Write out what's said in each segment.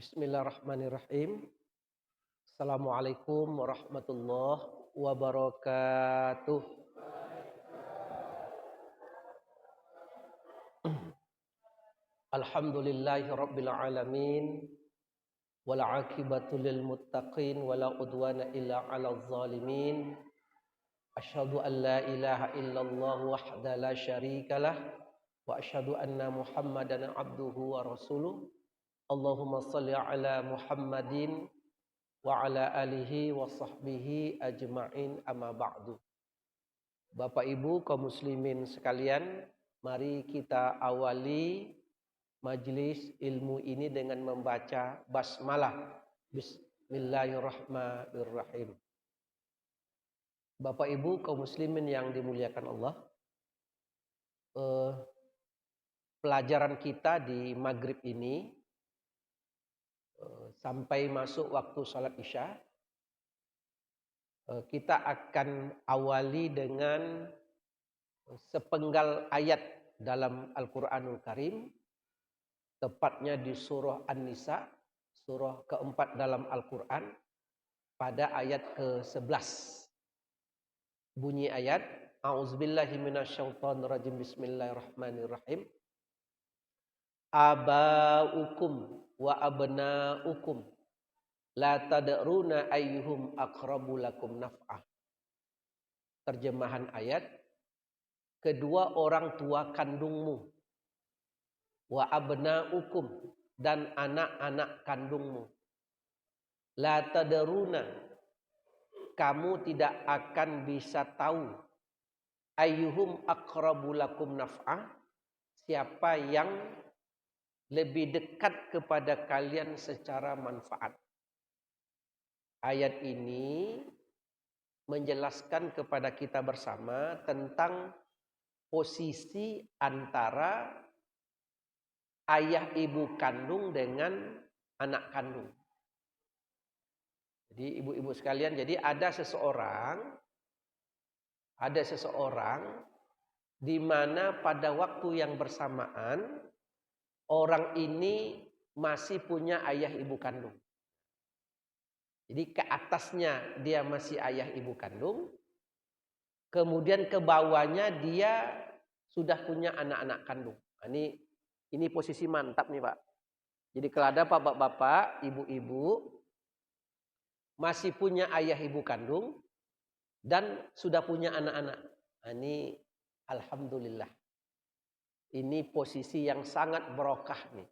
Bismillahirrahmanirrahim. Assalamualaikum warahmatullahi wabarakatuh. Alhamdulillahi rabbil alamin. Wal aqibatu lil muttaqin wala udwana illa 'alal zalimin. Asyhadu an la ilaha illallah wahda la syarikalah wa asyhadu anna Muhammadan abduhu wa rasuluh. Allahumma shalli ala Muhammadin wa ala alihi wa sahbihi ajma'in amma ba'du. Bapak Ibu kaum muslimin sekalian, mari kita awali majelis ilmu ini dengan membaca basmalah. Bismillahirrahmanirrahim. Bapak Ibu kaum muslimin yang dimuliakan Allah, pelajaran kita di maghrib ini sampai masuk waktu salat isya, kita akan awali dengan sepenggal ayat dalam Al-Quranul Karim, tepatnya di surah An-Nisa, surah keempat dalam Al-Quran, pada ayat ke-11. Bunyi ayat, A'udzubillahi minasyaitonirrajim, bismillahirrahmanirrahim. Aba'ukum wa abna'ukum la tadruna ayyuhum aqrabu lakum naf'ah. Terjemahan ayat, kedua orang tua kandungmu, wa abna'ukum, dan anak-anak kandungmu, la tadruna, kamu tidak akan bisa tahu, ayyuhum aqrabu lakum naf'ah, siapa yang lebih dekat kepada kalian secara manfaat. Ayat ini menjelaskan kepada kita bersama tentang posisi antara ayah ibu kandung dengan anak kandung. Jadi ibu-ibu sekalian, jadi ada seseorang di mana pada waktu yang bersamaan orang ini masih punya ayah ibu kandung. Jadi ke atasnya dia masih ayah ibu kandung, kemudian ke bawahnya dia sudah punya anak-anak kandung. Nah, ini posisi mantap nih Pak. Jadi kalau ada bapak-bapak, ibu-ibu masih punya ayah ibu kandung dan sudah punya anak-anak. Nah, ini alhamdulillah. Ini posisi yang sangat barokah nih.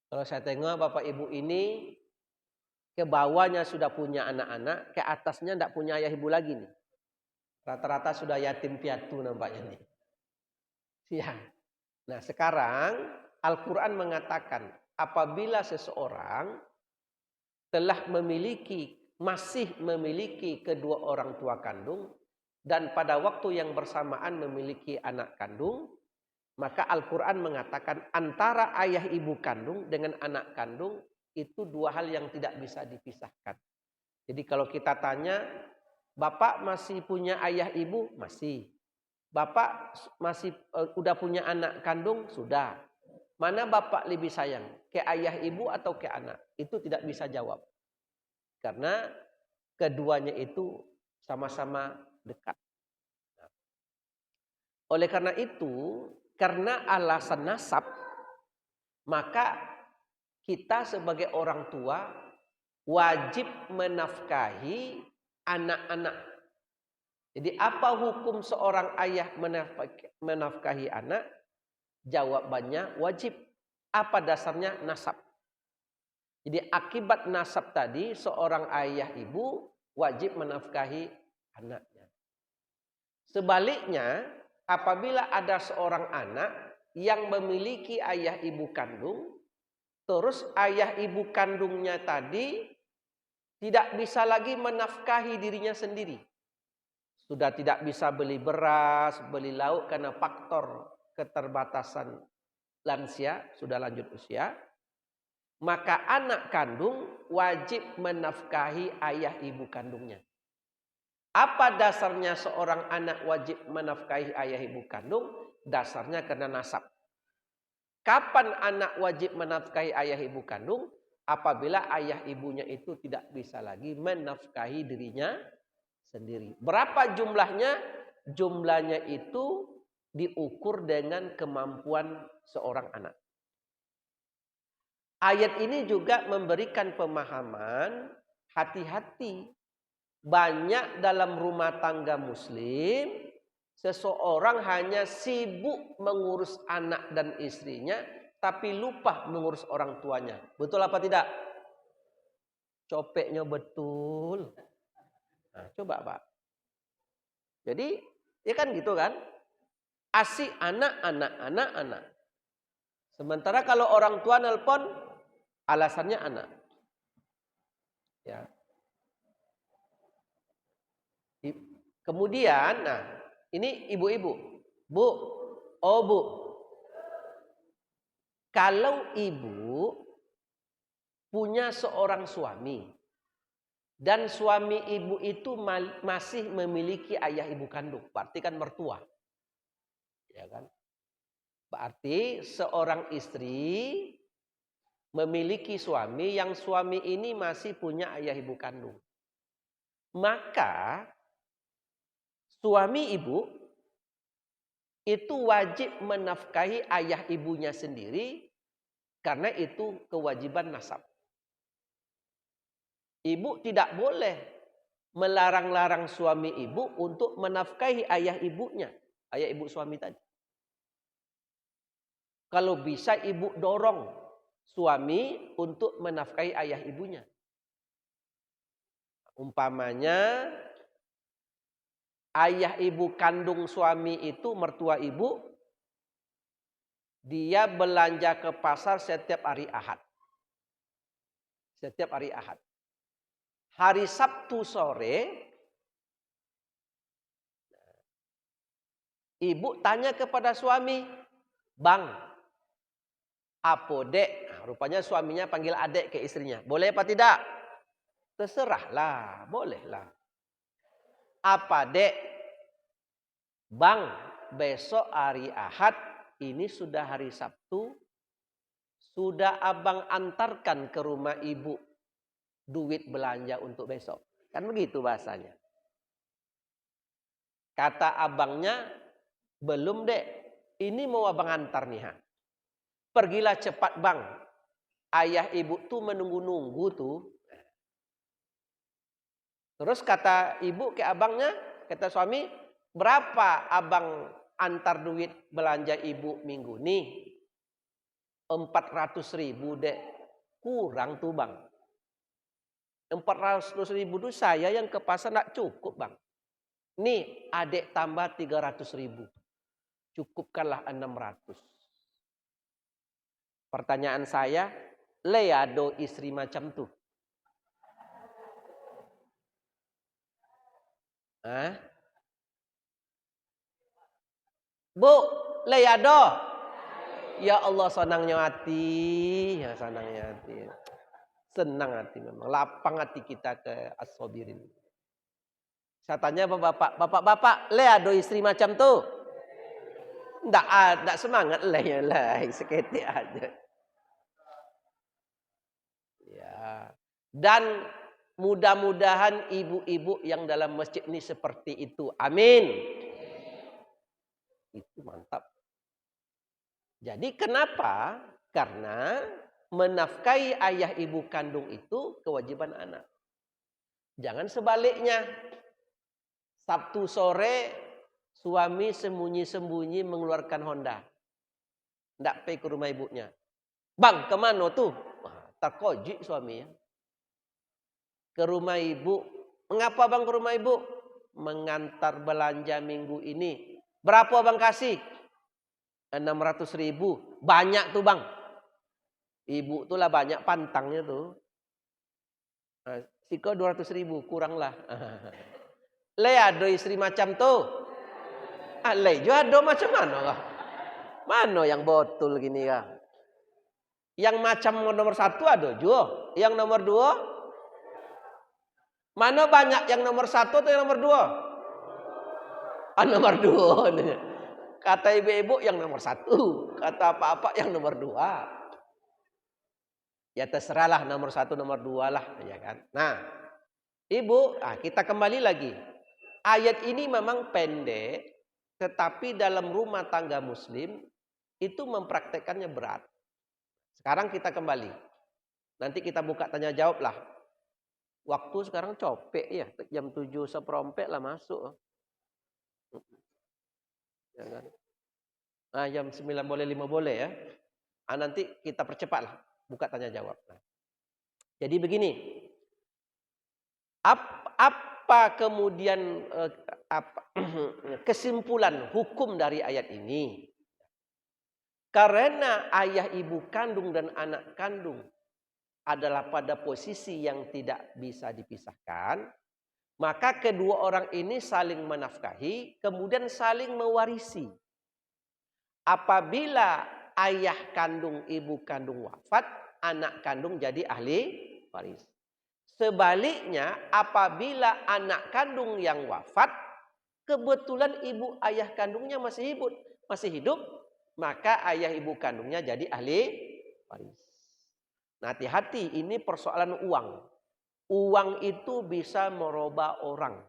Kalau saya tengok bapak ibu ini, ke bawahnya sudah punya anak-anak, ke atasnya tidak punya ayah ibu lagi nih. Rata-rata sudah yatim piatu nampaknya nih. Ya. Nah sekarang Al-Quran mengatakan apabila seseorang telah masih memiliki kedua orang tua kandung dan pada waktu yang bersamaan memiliki anak kandung, maka Al-Quran mengatakan antara ayah ibu kandung dengan anak kandung itu dua hal yang tidak bisa dipisahkan. Jadi kalau kita tanya, Bapak masih punya ayah ibu? Masih. Bapak masih udah punya anak kandung? Sudah. Mana Bapak lebih sayang? Ke ayah ibu atau ke anak? Itu tidak bisa jawab. Karena keduanya itu sama-sama dekat. Oleh karena itu, karena alasan nasab, maka kita sebagai orang tua wajib menafkahi anak-anak. Jadi apa hukum seorang ayah menafkahi anak? Jawabannya wajib. Apa dasarnya? Nasab. Jadi akibat nasab tadi seorang ayah ibu wajib menafkahi anaknya. Sebaliknya, apabila ada seorang anak yang memiliki ayah ibu kandung, terus ayah ibu kandungnya tadi tidak bisa lagi menafkahi dirinya sendiri. Sudah tidak bisa beli beras, beli lauk karena faktor keterbatasan lansia, sudah lanjut usia. Maka anak kandung wajib menafkahi ayah ibu kandungnya. Apa dasarnya seorang anak wajib menafkahi ayah ibu kandung? Dasarnya karena nasab. Kapan anak wajib menafkahi ayah ibu kandung? apabila ayah ibunya itu tidak bisa lagi menafkahi dirinya sendiri. Berapa jumlahnya? Jumlahnya itu diukur dengan kemampuan seorang anak. Ayat ini juga memberikan pemahaman, hati-hati. Banyak dalam rumah tangga muslim, seseorang hanya sibuk mengurus anak dan istrinya, tapi lupa mengurus orang tuanya. Betul apa tidak? Copeknya betul. Nah, coba Pak. Jadi, ya kan gitu kan? Asik anak. Sementara kalau orang tua nelpon, alasannya anak. Ya. Kemudian, nah ini ibu-ibu. Bu, oh bu. Kalau ibu punya seorang suami. Dan suami ibu itu masih memiliki ayah ibu kandung. Berarti kan mertua. Ya kan? Berarti seorang istri memiliki suami yang suami ini masih punya ayah ibu kandung. Maka suami ibu itu wajib menafkahi ayah ibunya sendiri karena itu kewajiban nasab. Ibu tidak boleh melarang-larang suami ibu untuk menafkahi ayah ibunya, ayah ibu suami tadi. Kalau bisa ibu dorong suami untuk menafkahi ayah ibunya. Umpamanya ayah ibu kandung suami itu mertua ibu, dia belanja ke pasar setiap hari Ahad. Setiap hari Ahad. Hari Sabtu sore, ibu tanya kepada suami, "Bang, apa dek?" Nah, rupanya suaminya panggil adek ke istrinya. Boleh apa tidak? Terserahlah, bolehlah. "Apa dek? Bang, besok hari Ahad, ini sudah hari Sabtu, sudah abang antarkan ke rumah ibu duit belanja untuk besok." Kan begitu bahasanya. Kata abangnya, "Belum dek, ini mau abang antar nih. Ha. Pergilah cepat bang, ayah ibu tuh menunggu-nunggu tuh." Terus kata ibu ke abangnya, kata suami, "Berapa abang antar duit belanja ibu minggu nih?" 400.000 dek. Kurang tuh bang. 400.000 itu saya yang ke pasar gak cukup bang. Nih adek tambah 300.000. Cukupkanlah 600. Pertanyaan saya, leado istri macam tuh? Hah? Bu, leado? Ya Allah senangnya hati. Ya senangnya hati. Senang hati memang. Lapang hati kita ke as-sabirin. Saya tanya bapak-bapak, leado istri macam tuh? Enggak semangat lah, seketik aja. Ya. Dan mudah-mudahan ibu-ibu yang dalam masjid ini seperti itu. Amin. Itu mantap. Jadi kenapa? Karena menafkahi ayah ibu kandung itu kewajiban anak. Jangan sebaliknya. Sabtu sore suami sembunyi-sembunyi mengeluarkan Honda. Tidak pergi ke rumah ibunya. "Bang, kemana tuh?" Wah, terkojik suami ya. Ke rumah ibu. "Mengapa bang ke rumah ibu?" "Mengantar belanja minggu ini." "Berapa bang kasih?" 600.000. "Banyak tuh bang." Ibu tuh lah banyak pantangnya tuh. Nah, siko 200.000 kuranglah. Le ada istri macam tuh. Le juga ada macam mana kah? Mana yang betul gini kah? Yang macam nomor 1 ada juga. Yang nomor 2? Mana banyak yang nomor 1 atau yang nomor 2? Ah, nomor 2. Kata ibu-ibu yang nomor 1. Kata apa-apa yang nomor 2. Ya terserahlah nomor 1, nomor 2 lah, ya kan. Nah, Ibu, kita kembali lagi. Ayat ini memang pendek, tetapi dalam rumah tangga muslim itu mempraktekannya berat. Sekarang kita kembali. Nanti kita buka tanya jawab lah. Waktu sekarang copek ya, jam 7:15 lah masuk. Ya kan? Jam 9 boleh 5 boleh ya. Nanti kita percepat lah, buka tanya jawab. Jadi begini, apa kemudian kesimpulan hukum dari ayat ini? Karena ayah ibu kandung dan anak kandung adalah pada posisi yang tidak bisa dipisahkan, maka kedua orang ini saling menafkahi, kemudian saling mewarisi. Apabila ayah kandung, ibu kandung wafat, anak kandung jadi ahli waris. Sebaliknya, apabila anak kandung yang wafat, kebetulan ibu ayah kandungnya masih hidup, maka ayah ibu kandungnya jadi ahli waris. Nah, hati-hati, ini persoalan uang. Uang itu bisa merubah orang.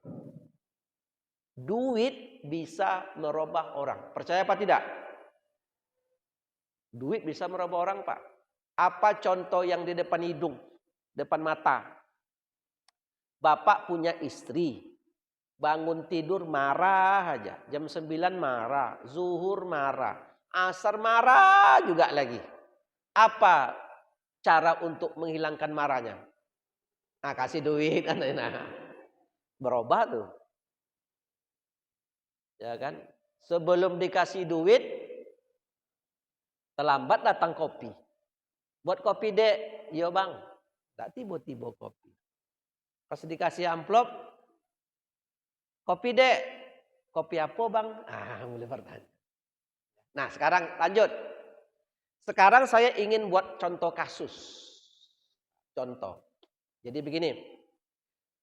Duit bisa merubah orang. Percaya apa tidak? Duit bisa merubah orang, Pak. Apa contoh yang di depan hidung, depan mata? Bapak punya istri, bangun tidur marah aja. Jam 9 marah, zuhur marah, asar marah juga lagi. Apa cara untuk menghilangkan marahnya? Kasih duit. Nah, berubah tuh. Ya kan? Sebelum dikasih duit, terlambat datang kopi. Buat kopi, Dek. Yo, Bang. Tak tiba-tiba kopi. Pas dikasih amplop, kopi, Dek. Kopi apa, Bang? Mulai bertanya. Nah, sekarang lanjut. Sekarang saya ingin buat contoh kasus. Contoh. Jadi begini.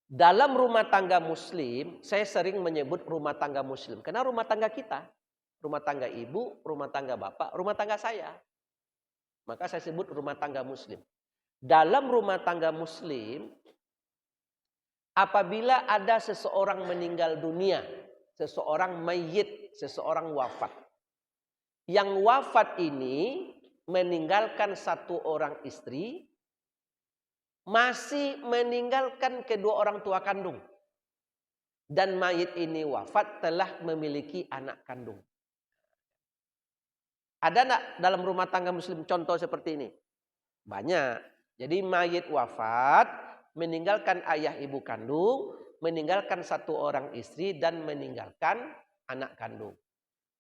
Dalam rumah tangga muslim, saya sering menyebut rumah tangga muslim. Karena rumah tangga kita, rumah tangga ibu, rumah tangga bapak, rumah tangga saya. Maka saya sebut rumah tangga muslim. Dalam rumah tangga muslim, apabila ada seseorang meninggal dunia, seseorang mayit, seseorang wafat. Yang wafat ini meninggalkan satu orang istri, masih meninggalkan kedua orang tua kandung. Dan mayit ini wafat telah memiliki anak kandung. Ada enggak dalam rumah tangga muslim contoh seperti ini? Banyak. Jadi mayit wafat, meninggalkan ayah ibu kandung, meninggalkan satu orang istri dan meninggalkan anak kandung.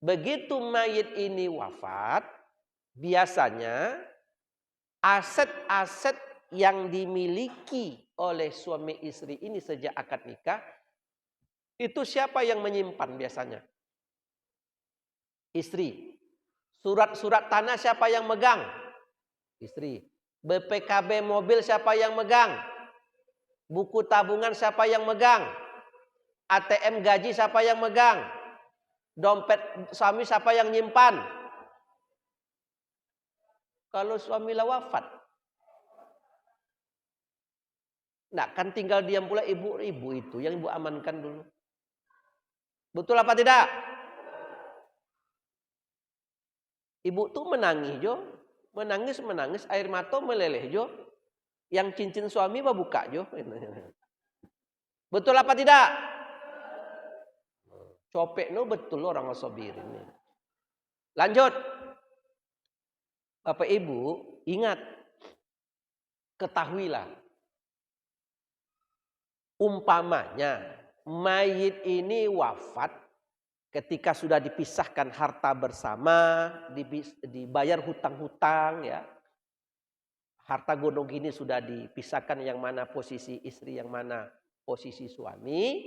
Begitu mayit ini wafat, biasanya aset-aset yang dimiliki oleh suami istri ini sejak akad nikah, itu siapa yang menyimpan biasanya? Istri. Surat-surat tanah siapa yang megang? Istri. BPKB mobil siapa yang megang? Buku tabungan siapa yang megang? ATM gaji siapa yang megang? Dompet suami siapa yang nyimpan? Kalau suami lah wafat, nah kan tinggal diam pula ibu-ibu itu yang ibu amankan dulu. Betul apa tidak? Ibu tuh menangis jo, menangis air mata meleleh jo. Yang cincin suami mah buka jo. Betul apa tidak? Copek no betul orang asobir ini. Lanjut. Bapak Ibu ingat, ketahuilah. Umpamanya mayit ini wafat ketika sudah dipisahkan harta bersama, dibayar hutang-hutang ya. Harta gonong gini sudah dipisahkan yang mana posisi istri, yang mana posisi suami.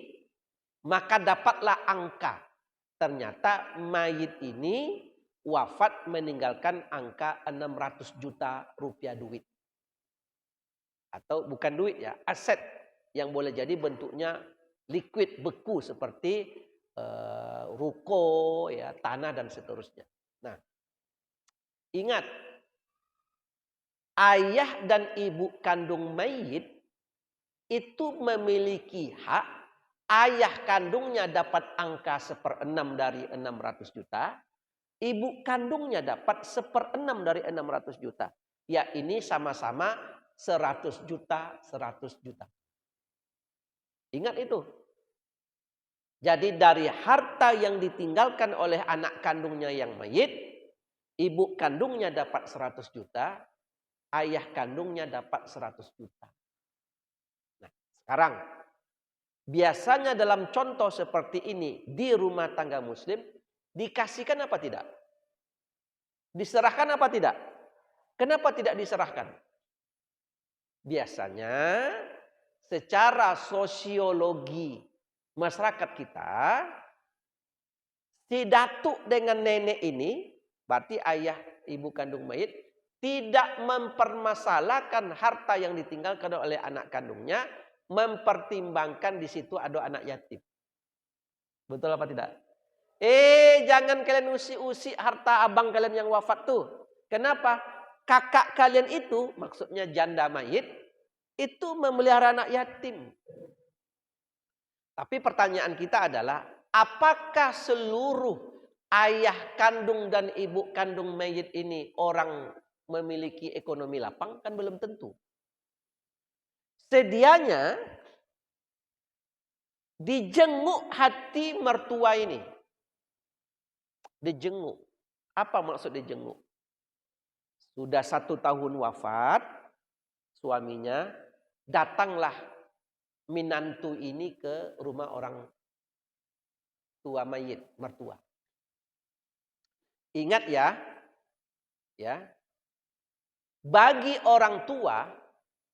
Maka dapatlah angka. Ternyata mayit ini wafat meninggalkan angka 600 juta rupiah duit. Atau bukan duit ya, aset yang boleh jadi bentuknya liquid, beku seperti ruko, ya, tanah dan seterusnya. Nah, ingat, ayah dan ibu kandung mayit itu memiliki hak. Ayah kandungnya dapat angka 1/6 dari 600 juta. Ibu kandungnya dapat 1/6 dari 600 juta. Ya ini sama-sama 100 juta, 100 juta. Ingat itu. Jadi dari harta yang ditinggalkan oleh anak kandungnya yang mayit, ibu kandungnya dapat 100 juta, ayah kandungnya dapat 100 juta. Nah, sekarang biasanya dalam contoh seperti ini di rumah tangga muslim dikasihkan apa tidak? Diserahkan apa tidak? Kenapa tidak diserahkan? Biasanya secara sosiologi masyarakat kita, si datuk dengan nenek ini, berarti ayah ibu kandung mayit, tidak mempermasalahkan harta yang ditinggalkan oleh anak kandungnya, mempertimbangkan di situ ada anak yatim. Betul apa tidak? Jangan kalian usik-usik harta abang kalian yang wafat tuh. Kenapa? Kakak kalian itu, maksudnya janda mayit, itu memelihara anak yatim. Tapi pertanyaan kita adalah, apakah seluruh ayah kandung dan ibu kandung mayit ini orang memiliki ekonomi lapang? Kan belum tentu. Sedianya dijenguk hati mertua ini. Dijenguk. Apa maksud dijenguk? Sudah 1 tahun wafat suaminya, datanglah minantu ini ke rumah orang tua mayit, mertua. Ingat ya, bagi orang tua,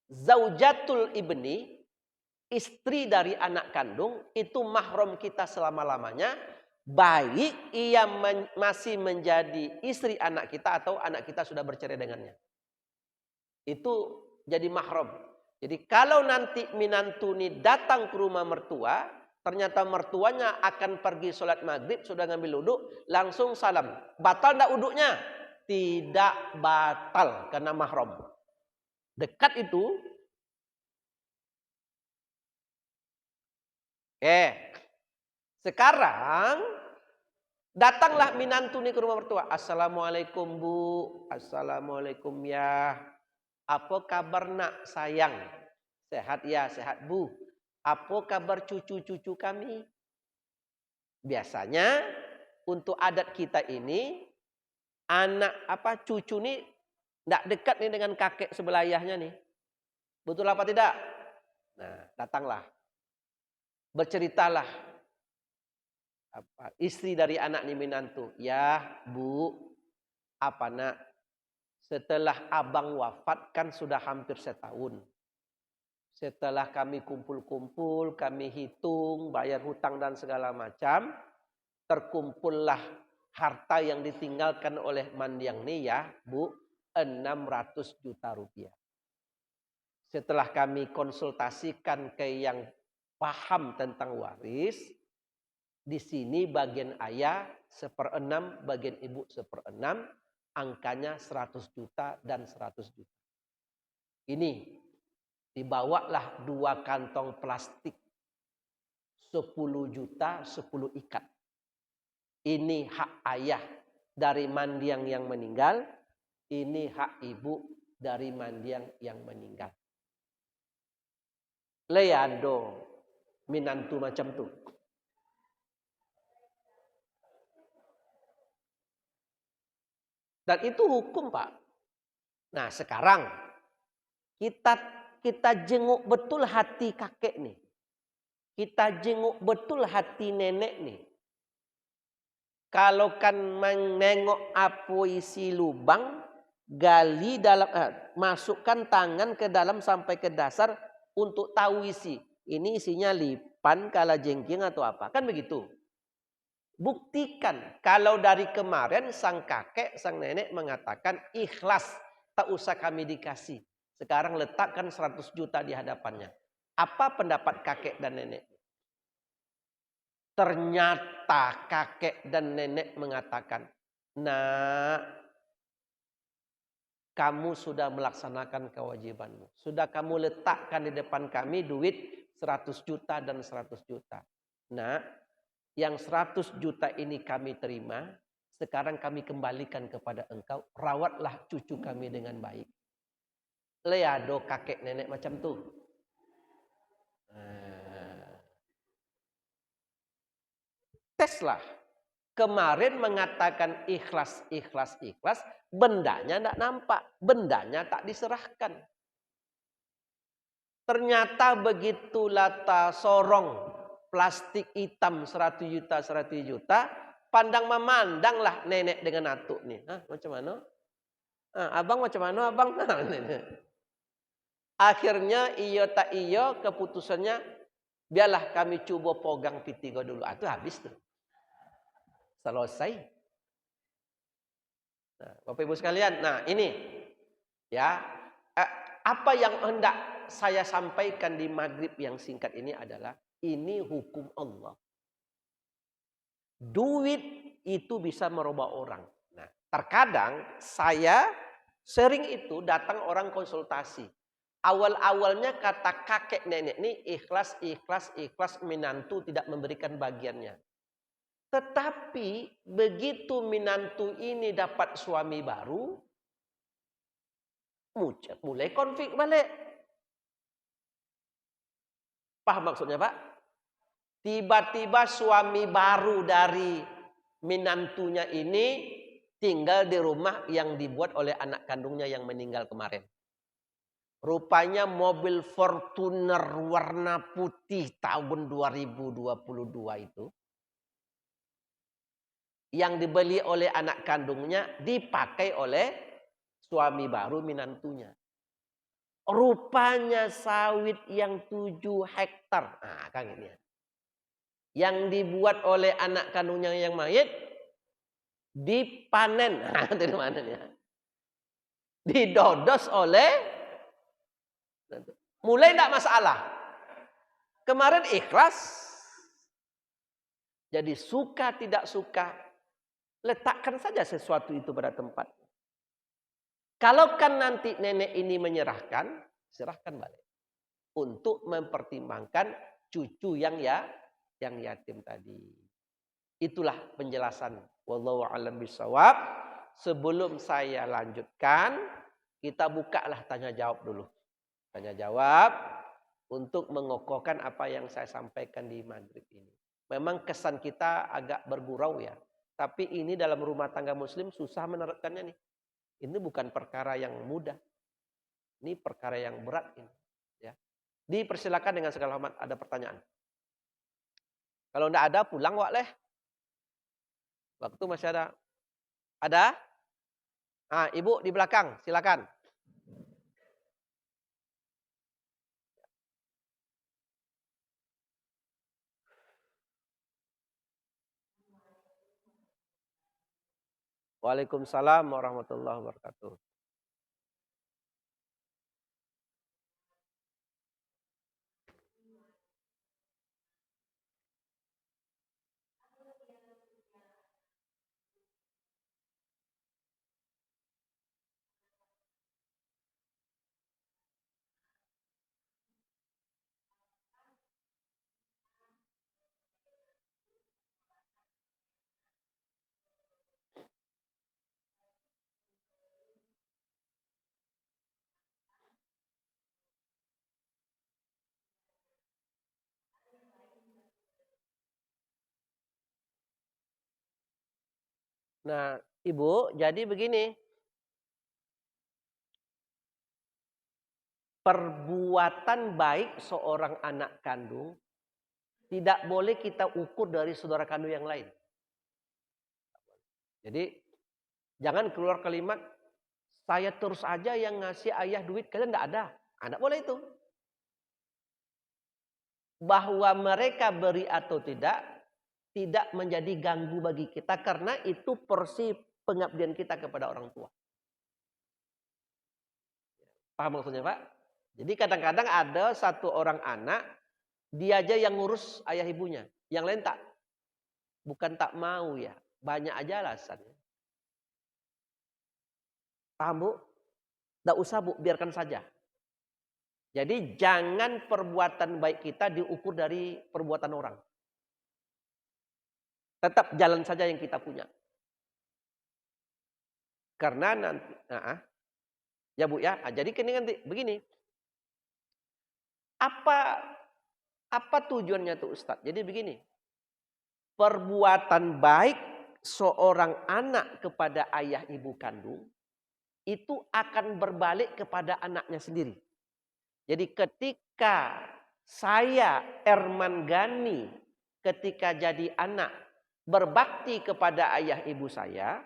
zaujatul ibni, istri dari anak kandung, itu mahram kita selama-lamanya, baik ia masih menjadi istri anak kita atau anak kita sudah bercerai dengannya. Itu jadi mahram. Jadi kalau nanti minantu ini datang ke rumah mertua, ternyata mertuanya akan pergi sholat maghrib, sudah ngambil wudhu, langsung salam. Batal enggak wudhunya? Tidak batal karena mahram. Dekat itu. Sekarang datanglah minantu ini ke rumah mertua. Assalamualaikum bu, assalamualaikum ya. Apa kabar nak sayang? Sehat ya, sehat bu. Apa kabar cucu-cucu kami? Biasanya untuk adat kita ini, anak cucu ini tidak dekat nih dengan kakek sebelah ayahnya nih. Betul apa tidak? Nah, datanglah. Berceritalah. Istri dari anak nih minantu. Ya bu, apa nak? Setelah abang wafat kan sudah hampir setahun. Setelah kami kumpul-kumpul, kami hitung, bayar hutang dan segala macam, terkumpullah harta yang ditinggalkan oleh Mandiang nih ya, Bu, 600 juta rupiah. Setelah kami konsultasikan ke yang paham tentang waris, di sini bagian ayah 1/6, bagian ibu 1/6, angkanya 100 juta dan 100 juta. Ini dibawalah 2 kantong plastik 10 juta 10 ikat. Ini hak ayah dari Mandiang yang meninggal. Ini hak ibu dari Mandiang yang meninggal. Leando minantu macam tu. Dan itu hukum Pak. Nah sekarang kita jenguk betul hati kakek nih. Kita jenguk betul hati nenek nih. Kalau kan menengok apa isi lubang, gali dalam, masukkan tangan ke dalam sampai ke dasar untuk tahu isi. Ini isinya lipan, kalajengking atau apa. Kan begitu. Buktikan. Kalau dari kemarin sang kakek, sang nenek mengatakan ikhlas. Tak usah kami dikasih. Sekarang letakkan 100 juta di hadapannya. Apa pendapat kakek dan nenek? Ternyata kakek dan nenek mengatakan, nah kamu sudah melaksanakan kewajibanmu. Sudah kamu letakkan di depan kami duit 100 juta dan 100 juta. Nah, yang 100 juta ini kami terima, sekarang kami kembalikan kepada engkau. Rawatlah cucu kami dengan baik. Leado kakek nenek macam tuh. Teslah. Kemarin mengatakan ikhlas, ikhlas, ikhlas. Bendanya tidak nampak. Bendanya tak diserahkan. Ternyata begitu lata sorong plastik hitam 100 juta, 100 juta. Pandang memandanglah nenek dengan atuk nih. Hah, macam mana? Abang macam mana abang? Akhirnya iyo tak iyo keputusannya. Biarlah kami coba pegang P3 dulu. Itu habis tuh. Selesai. Nah, Bapak Ibu sekalian, nah ini ya apa yang hendak saya sampaikan di maghrib yang singkat ini adalah ini hukum Allah. Duit itu bisa merubah orang. Nah, terkadang saya sering itu datang orang konsultasi. Awal-awalnya kata kakek nenek ini ikhlas, ikhlas, ikhlas, menantu tidak memberikan bagiannya. Tetapi begitu menantu ini dapat suami baru, mulai konflik balik. Paham maksudnya Pak? Tiba-tiba suami baru dari menantunya ini tinggal di rumah yang dibuat oleh anak kandungnya yang meninggal kemarin. Rupanya mobil Fortuner warna putih tahun 2022 itu. Yang dibeli oleh anak kandungnya dipakai oleh suami baru menantunya. Rupanya sawit yang 7 hektar. Nah, kan ini. Yang dibuat oleh anak kandungnya yang mayit dipanen. Nah, dari mana ya? Didodos oleh mulai tidak masalah. Kemarin ikhlas. Jadi suka tidak suka, letakkan saja sesuatu itu pada tempat. Kalau kan nanti nenek ini menyerahkan, serahkan balik. Untuk mempertimbangkan cucu yang yatim tadi. Itulah penjelasan. Wallahu a'lam bishawab. Sebelum saya lanjutkan, kita bukalah tanya jawab dulu. Tanya jawab untuk mengokohkan apa yang saya sampaikan di maghrib ini. Memang kesan kita agak bergurau ya. Tapi ini dalam rumah tangga muslim susah menerapkannya nih. Ini bukan perkara yang mudah. Ini perkara yang berat ini. Ya. Dipersilakan dengan segala hormat ada pertanyaan. Kalau tidak ada pulang wak leh. Waktu masih ada. Ada? Ibu di belakang silakan. Waalaikumsalam warahmatullahi wabarakatuh. Nah, Ibu, jadi begini. Perbuatan baik seorang anak kandung tidak boleh kita ukur dari saudara kandung yang lain. Jadi, jangan keluar kalimat, saya terus aja yang ngasih ayah duit, kalian tidak ada. Tidak boleh itu. Bahwa mereka beri atau tidak menjadi ganggu bagi kita karena itu porsi pengabdian kita kepada orang tua. Paham maksudnya Pak? Jadi kadang-kadang ada satu orang anak, dia aja yang ngurus ayah ibunya. Yang lain tak. Bukan tak mau ya. Banyak aja alasannya. Paham Bu? Tidak usah Bu, biarkan saja. Jadi jangan perbuatan baik kita diukur dari perbuatan orang. Tetap jalan saja yang kita punya. Karena nanti, ya Bu ya, jadi nanti begini. Apa tujuannya tuh Ustadz? Jadi begini. Perbuatan baik seorang anak kepada ayah ibu kandung itu akan berbalik kepada anaknya sendiri. Jadi ketika saya Erman Gani ketika jadi anak berbakti kepada ayah ibu saya,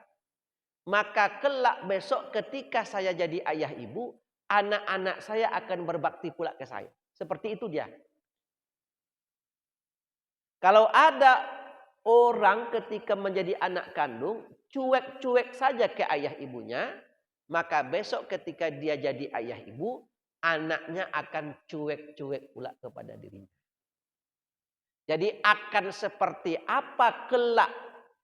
maka kelak besok ketika saya jadi ayah ibu, anak-anak saya akan berbakti pula ke saya. Seperti itu dia. Kalau ada orang ketika menjadi anak kandung, cuek-cuek saja ke ayah ibunya, maka besok ketika dia jadi ayah ibu, anaknya akan cuek-cuek pula kepada dirinya. Jadi akan seperti apa kelak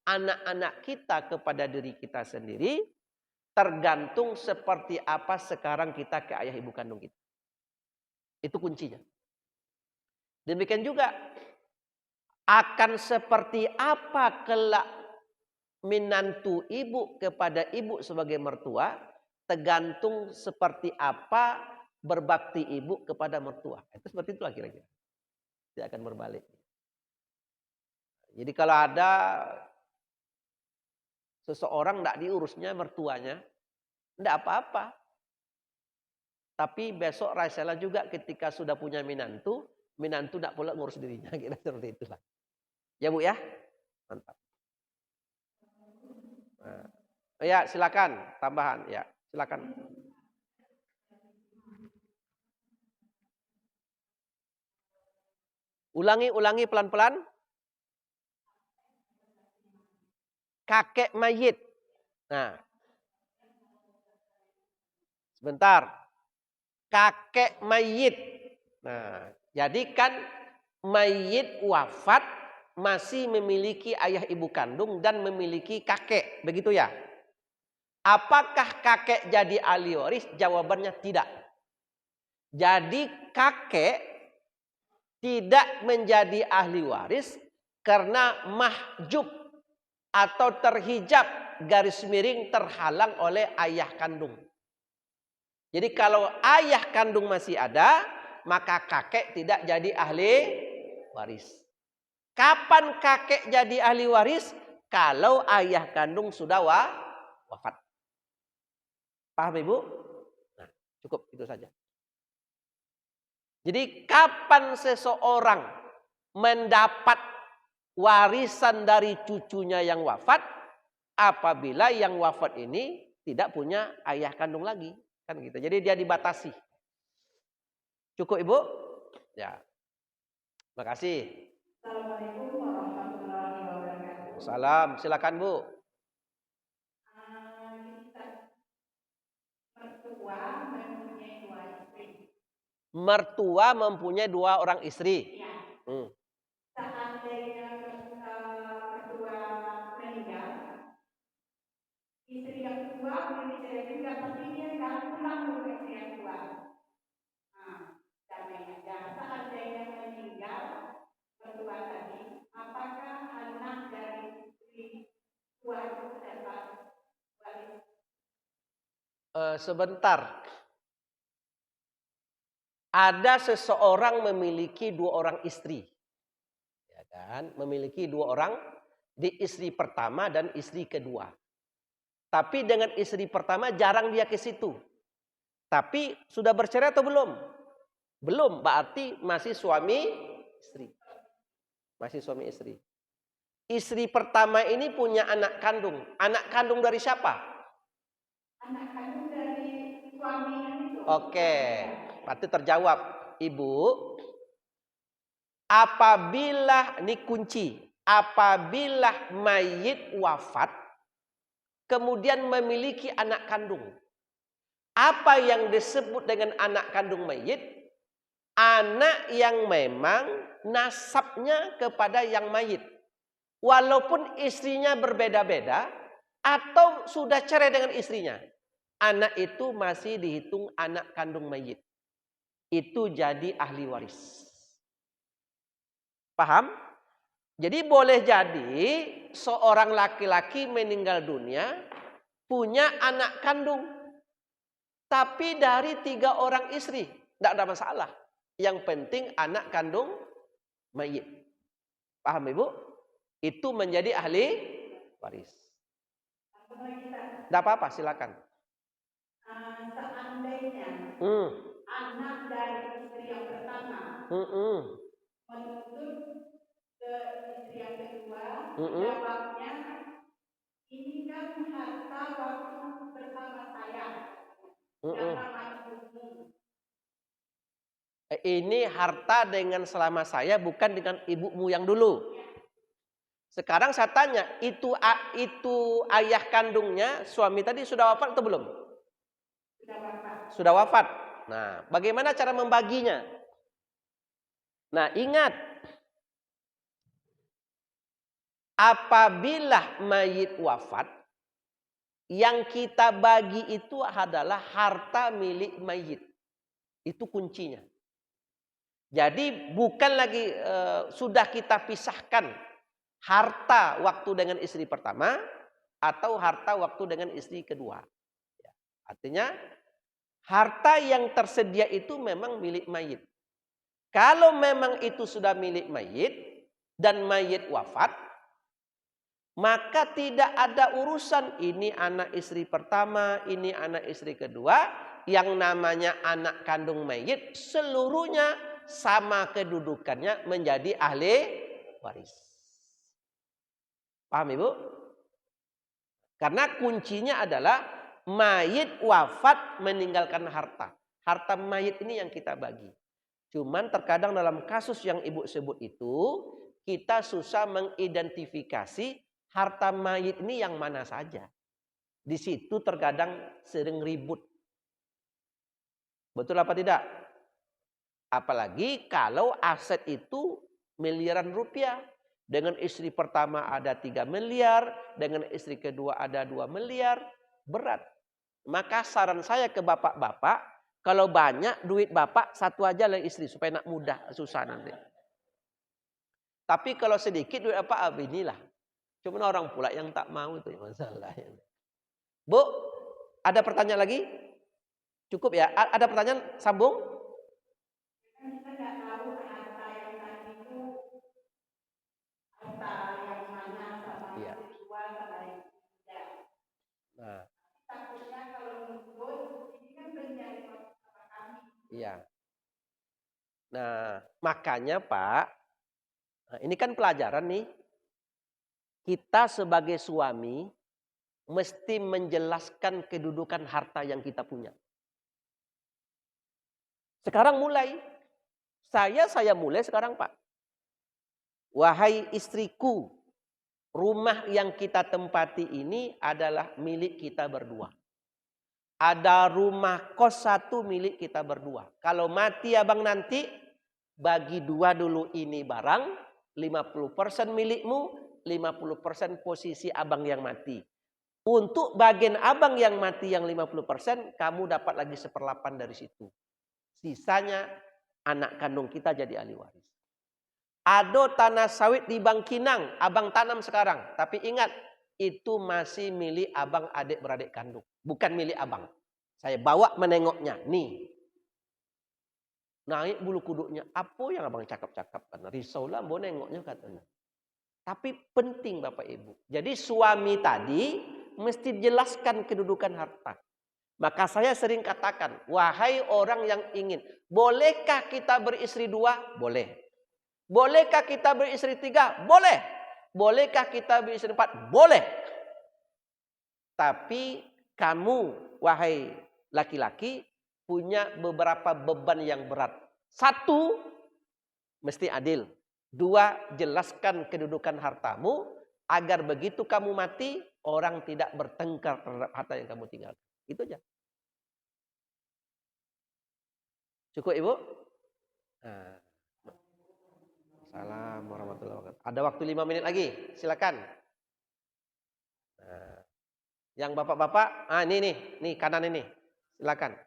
anak-anak kita kepada diri kita sendiri, tergantung seperti apa sekarang kita ke ayah ibu kandung kita. Itu kuncinya. Demikian juga akan seperti apa kelak menantu ibu kepada ibu sebagai mertua, tergantung seperti apa berbakti ibu kepada mertua. Itu seperti itulah kira-kira. Dia akan berbalik. Jadi kalau ada seseorang tidak diurusnya mertuanya, tidak apa-apa. Tapi besok rasalah juga ketika sudah punya menantu tidak pula ngurus dirinya. Kira seperti itulah. Ya Bu ya? Mantap. Nah. Ya silakan tambahan ya. Silakan. Ulangi pelan-pelan. Kakek mayit. Nah. Sebentar. Kakek mayit. Nah, jadi kan mayit wafat masih memiliki ayah ibu kandung dan memiliki kakek, begitu ya? Apakah kakek jadi ahli waris? Jawabannya tidak. Jadi kakek tidak menjadi ahli waris karena mahjub atau terhijab garis miring terhalang oleh ayah kandung. Jadi kalau ayah kandung masih ada, maka kakek tidak jadi ahli waris. Kapan kakek jadi ahli waris? Kalau ayah kandung sudah wafat. Paham Ibu? Nah, cukup itu saja. Jadi kapan seseorang mendapat warisan dari cucunya yang wafat? Apabila yang wafat ini tidak punya ayah kandung lagi. Kan gitu. Jadi dia dibatasi. Cukup Ibu? Ya. Terima kasih. Assalamualaikum warahmatullahi wabarakatuh. Salam, silakan Bu. Mertua mempunyai dua orang istri. Ya. Seandainya mertua meninggal, istri yang tua boleh dicerai juga, tapi dia nggak pulang ke istri yang tua. Seandainya meninggal mertua tadi, apakah anak dari istri tua itu dapat waris? Sebentar. Ada seseorang memiliki dua orang istri. Ya kan? Memiliki dua orang, di istri pertama dan istri kedua. Tapi dengan istri pertama jarang dia ke situ. Tapi sudah bercerai atau belum? Belum, berarti masih suami istri. Masih suami istri. Istri pertama ini punya anak kandung. Anak kandung dari siapa? Anak kandung dari suaminya itu. Oke, berarti terjawab. Ibu, apabila, ini kunci. Apabila mayit wafat, kemudian memiliki anak kandung. Apa yang disebut dengan anak kandung mayit? Anak yang memang nasabnya kepada yang mayit. Walaupun istrinya berbeda-beda atau sudah cerai dengan istrinya. anak itu masih dihitung anak kandung mayit. Itu jadi ahli waris. Paham? Jadi boleh jadi seorang laki-laki meninggal dunia punya anak kandung. Tapi dari 3 orang istri. Tidak ada masalah. Yang penting anak kandung mayit. Paham Ibu? Itu menjadi ahli waris. Tidak apa-apa, silakan. Seandainya anak dari istri yang pertama menuntut ke istri yang kedua, jawabnya ini kan harta waktu bersama saya, sama ibumu. Ini harta dengan selama saya, bukan dengan ibumu yang dulu. Sekarang saya tanya, itu ayah kandungnya, suami tadi sudah wafat atau belum? Sudah wafat. Nah, bagaimana cara membaginya? Nah, ingat, apabila mayit wafat, yang kita bagi itu adalah harta milik mayit. Itu kuncinya. Jadi bukan lagi sudah kita pisahkan harta waktu dengan istri pertama atau harta waktu dengan istri kedua. Artinya harta yang tersedia itu memang milik mayit. Kalau memang itu sudah milik mayit dan mayit wafat, maka tidak ada urusan ini anak istri pertama, ini anak istri kedua. Yang namanya anak kandung mayit seluruhnya sama kedudukannya menjadi ahli waris. Paham Ibu? Karena kuncinya adalah mayit wafat meninggalkan harta. Harta mayit ini yang kita bagi. Cuman terkadang dalam kasus yang Ibu sebut itu, kita susah mengidentifikasi harta mayit ini yang mana saja. Di situ terkadang sering ribut. Betul apa tidak? Apalagi kalau aset itu miliaran rupiah. Dengan istri pertama ada 3 miliar, dengan istri kedua ada 2 miliar, berat. Maka saran saya ke bapak-bapak, kalau banyak duit bapak, satu aja lah istri supaya nak mudah, susah nanti. Tapi kalau sedikit duit apa, inilah. Cuma orang pula yang tak mau itu masalahnya. Bu, ada pertanyaan lagi? Cukup ya? Ada pertanyaan? Sambung? Kita nggak tahu harta yang tadi itu harta yang mana sama yang kedua sama yang ketiga. Nah, takutnya kalau nuntut ini kan menjadi masalah kami. iya. Nah, makanya Pak, ini kan pelajaran nih. Kita sebagai suami mesti menjelaskan kedudukan harta yang kita punya. Sekarang mulai. Saya mulai sekarang Pak. Wahai istriku, rumah yang kita tempati ini adalah milik kita berdua. Ada rumah kos satu milik kita berdua. Kalau mati abang nanti, bagi 2 dulu ini barang, 50% milikmu, 50% posisi abang yang mati. Untuk bagian abang yang mati yang 50%, kamu dapat lagi 1/8 dari situ. Sisanya anak kandung kita jadi ahli waris. Ada tanah sawit di Bangkinang, abang tanam sekarang. Tapi ingat, itu masih milik abang adik beradik kandung. Bukan milik abang. Saya bawa menengoknya. Nih. Naik bulu kuduknya. Apa yang abang cakap-cakapkan? Risaulah mau nengoknya katanya. Tapi penting Bapak Ibu. Jadi suami tadi mesti jelaskan kedudukan harta. Maka saya sering katakan, wahai orang yang ingin, bolehkah kita beristri 2? Boleh. Bolehkah kita beristri 3? Boleh. Bolehkah kita beristri 4? Boleh. Tapi kamu, wahai laki-laki, punya beberapa beban yang berat. 1, mesti adil. 2, jelaskan kedudukan hartamu, agar begitu kamu mati, orang tidak bertengkar terhadap harta yang kamu tinggalkan. Itu aja. Cukup Ibu? Nah. Assalamualaikum warahmatullahi wabarakatuh. Ada waktu 5 menit lagi, silakan. Nah, Yang bapak-bapak, nih kanan ini. Silakan.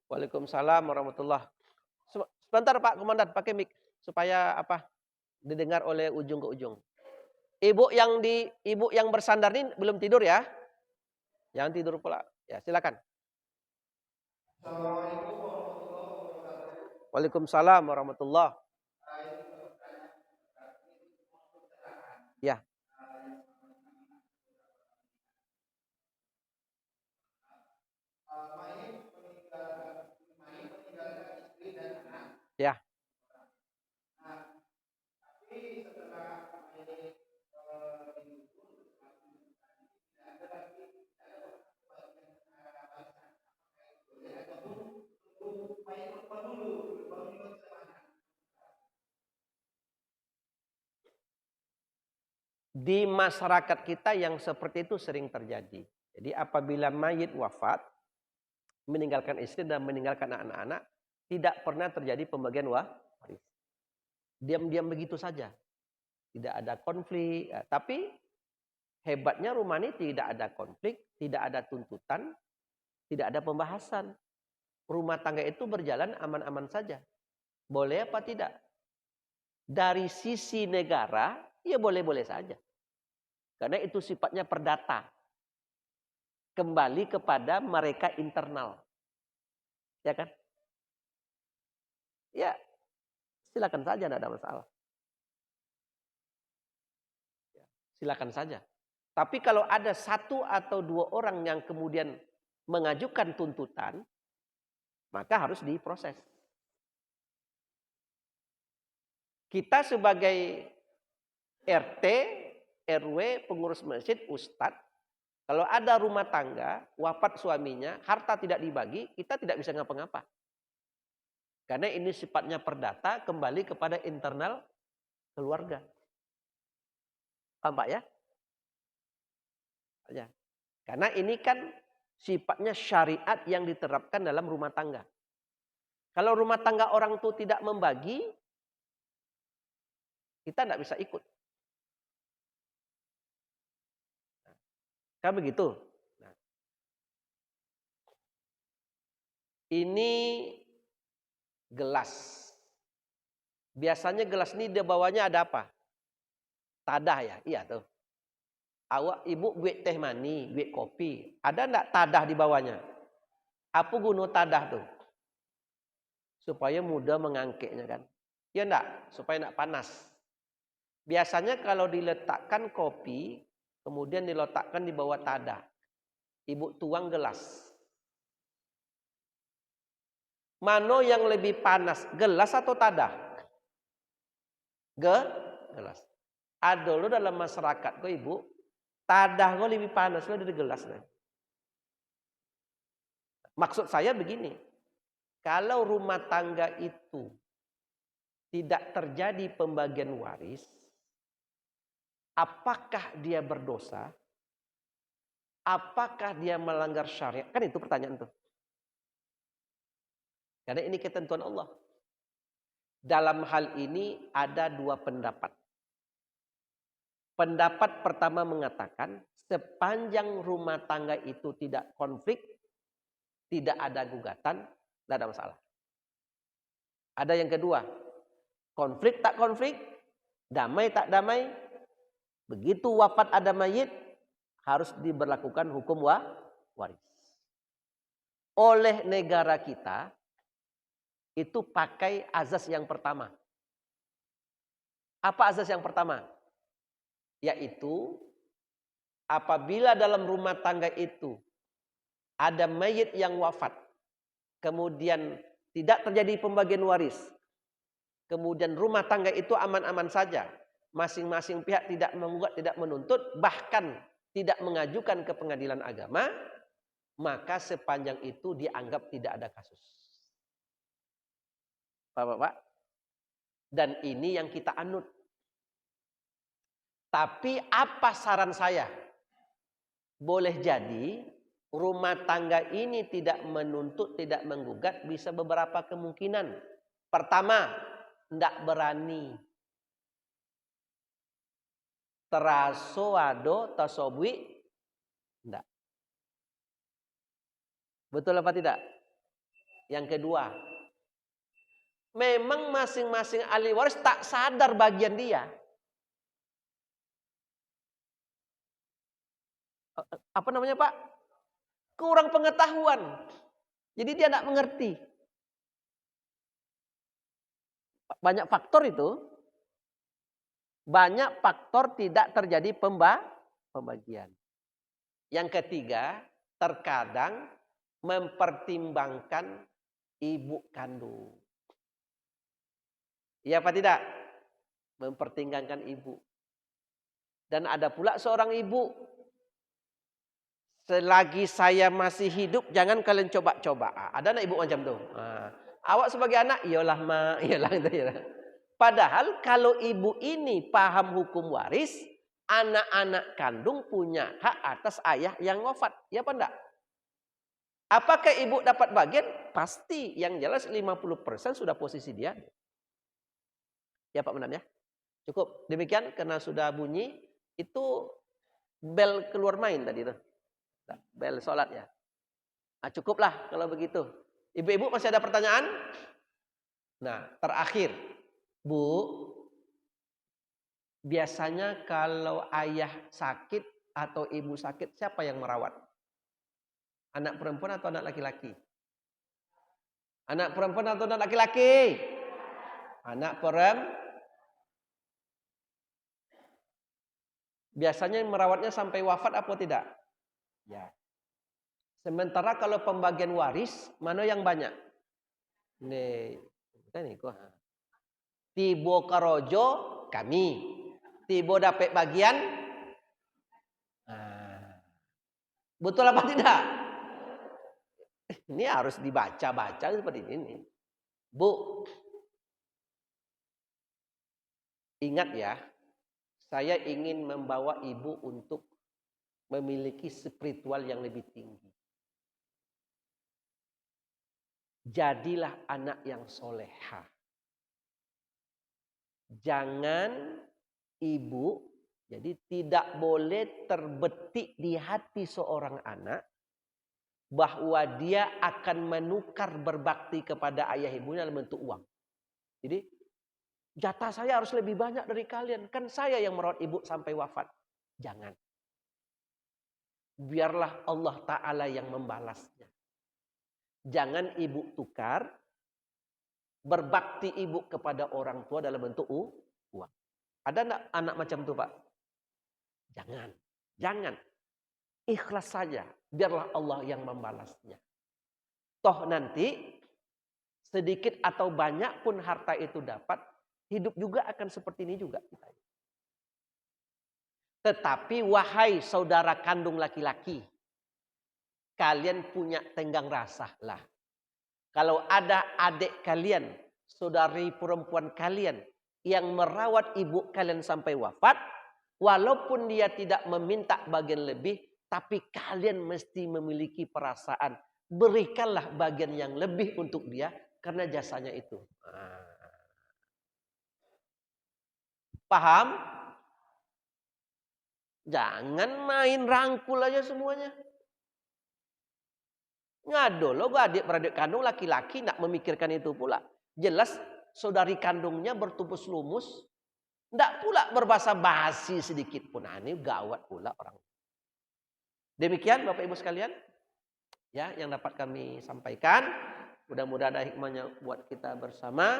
Waalaikumsalam warahmatullah. Sebentar Pak Komandan, pakai mic supaya didengar oleh ujung ke ujung. Ibu yang bersandar ini belum tidur ya? Jangan tidur pula. Ya, silakan. Waalaikumsalam warahmatullah. Ya. Ya. Di masyarakat kita yang seperti itu sering terjadi. Jadi apabila mayit wafat, meninggalkan istri dan meninggalkan anak-anak, tidak pernah terjadi pembagian waris. Diam-diam begitu saja. Tidak ada konflik. Tapi hebatnya rumah ini tidak ada konflik, tidak ada tuntutan, tidak ada pembahasan. Rumah tangga itu berjalan aman-aman saja. Boleh apa tidak? Dari sisi negara, ya boleh-boleh saja. Karena itu sifatnya perdata. Kembali kepada mereka internal. Ya kan? Ya, silakan saja, tidak ada masalah. Silakan saja. Tapi kalau ada satu atau dua orang yang kemudian mengajukan tuntutan, maka harus diproses. Kita sebagai RT, RW, pengurus masjid, ustadz, kalau ada rumah tangga, wafat suaminya, harta tidak dibagi, kita tidak bisa ngapa-ngapa. Karena ini sifatnya perdata, kembali kepada internal keluarga. Paham Pak ya? Ya. Karena ini kan sifatnya syariat yang diterapkan dalam rumah tangga. Kalau rumah tangga orang itu tidak membagi, kita tidak bisa ikut. Kan begitu? Nah. Ini gelas. Biasanya gelas ini di bawahnya ada apa? Tadah ya? Iya tuh. Awak ibu buat teh mani, buat kopi. Ada enggak tadah di bawahnya? Apa guna tadah tuh? Supaya mudah mengangkeknya kan. Ya enggak? Supaya enggak panas. Biasanya kalau diletakkan kopi, kemudian diletakkan di bawah tadah. Ibu tuang gelas. Mana yang lebih panas? Gelas atau tadah? Gelas. Ada lo dalam masyarakat kok ibu, tadah kok lebih panas lo dari gelas. Maksud saya begini, kalau rumah tangga itu tidak terjadi pembagian waris, apakah dia berdosa? Apakah dia melanggar syariat? Kan itu pertanyaan tuh. Karena ini ketentuan Allah. Dalam hal ini ada dua pendapat. Pendapat pertama mengatakan sepanjang rumah tangga itu tidak konflik, tidak ada gugatan, tidak ada masalah. Ada yang kedua, konflik tak konflik, damai tak damai, begitu wafat ada mayit, harus diberlakukan hukum waris. Oleh negara kita, itu pakai azas yang pertama. Apa azas yang pertama? Yaitu apabila dalam rumah tangga itu ada mayit yang wafat, kemudian tidak terjadi pembagian waris, kemudian rumah tangga itu aman-aman saja, masing-masing pihak tidak menggugat, tidak menuntut, bahkan tidak mengajukan ke pengadilan agama, maka sepanjang itu dianggap tidak ada kasus. Bapak-bapak, dan ini yang kita anut. Tapi apa saran saya? Boleh jadi rumah tangga ini tidak menuntut, tidak menggugat, bisa beberapa kemungkinan. Pertama, tidak berani. Teraso ado tasobui enggak. Betul apa tidak? Yang kedua, memang masing-masing ahli waris tak sadar bagian dia. Apa namanya Pak? Kurang pengetahuan. Jadi dia tidak mengerti. Banyak faktor itu. Banyak faktor tidak terjadi pembagian. Yang ketiga, terkadang mempertimbangkan ibu kandung. Iya apa tidak? Mempertimbangkan ibu. Dan ada pula seorang ibu. Selagi saya masih hidup, jangan kalian coba-coba. Ada anak ibu macam tu? Awak sebagai anak, iyalah mak, iyalah itu. Iyalah. Padahal kalau ibu ini paham hukum waris, anak-anak kandung punya hak atas ayah yang wafat. Ya apa enggak? Apakah ibu dapat bagian? Pasti. Yang jelas 50% sudah posisi dia. Ya Pak Menan ya? Cukup. Demikian karena sudah bunyi. Itu bel keluar main tadi tuh. Bel sholat ya. Cukuplah kalau begitu. Ibu-ibu masih ada pertanyaan? Nah, terakhir. Bu, biasanya kalau ayah sakit atau ibu sakit, siapa yang merawat? Anak perempuan atau anak laki-laki? Anak perempuan atau anak laki-laki? Anak perempuan. Biasanya merawatnya sampai wafat apa tidak? Ya. Sementara kalau pembagian waris, mana yang banyak? Nih, kan nih kok. Tibo karojo kami. Tibo dapat bagian. Betul apa tidak? Ini harus dibaca-baca seperti ini. Bu, ingat ya, saya ingin membawa ibu untuk memiliki spiritual yang lebih tinggi. Jadilah anak yang soleha. Jangan ibu, jadi tidak boleh terbetik di hati seorang anak bahwa dia akan menukar berbakti kepada ayah ibunya dalam bentuk uang. Jadi jatah saya harus lebih banyak dari kalian. Kan saya yang merawat ibu sampai wafat. Jangan. Biarlah Allah Ta'ala yang membalasnya. Jangan ibu tukar berbakti ibu kepada orang tua dalam bentuk uang. Ada enggak anak macam itu Pak? Jangan. Jangan. Ikhlas saja. Biarlah Allah yang membalasnya. Toh nanti sedikit atau banyak pun harta itu dapat, hidup juga akan seperti ini juga. Tetapi wahai saudara kandung laki-laki, kalian punya tenggang rasa lah. Kalau ada adik kalian, saudari perempuan kalian yang merawat ibu kalian sampai wafat, walaupun dia tidak meminta bagian lebih, tapi kalian mesti memiliki perasaan. Berikanlah bagian yang lebih untuk dia karena jasanya itu. Paham? Jangan main rangkul aja semuanya. Ngado lo adik-beradik kandung laki-laki nak memikirkan itu pula. Jelas saudari kandungnya bertumpus lumus. Ndak pula berbahasa basi sedikit pun. Ini gawat pula orang. Demikian Bapak Ibu sekalian. Ya, yang dapat kami sampaikan. Mudah-mudahan ada hikmahnya buat kita bersama.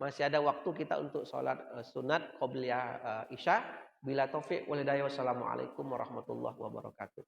Masih ada waktu kita untuk sholat sunat qobliyah isya. Bila taufik walhidayah. Wassalamualaikum warahmatullahi wabarakatuh.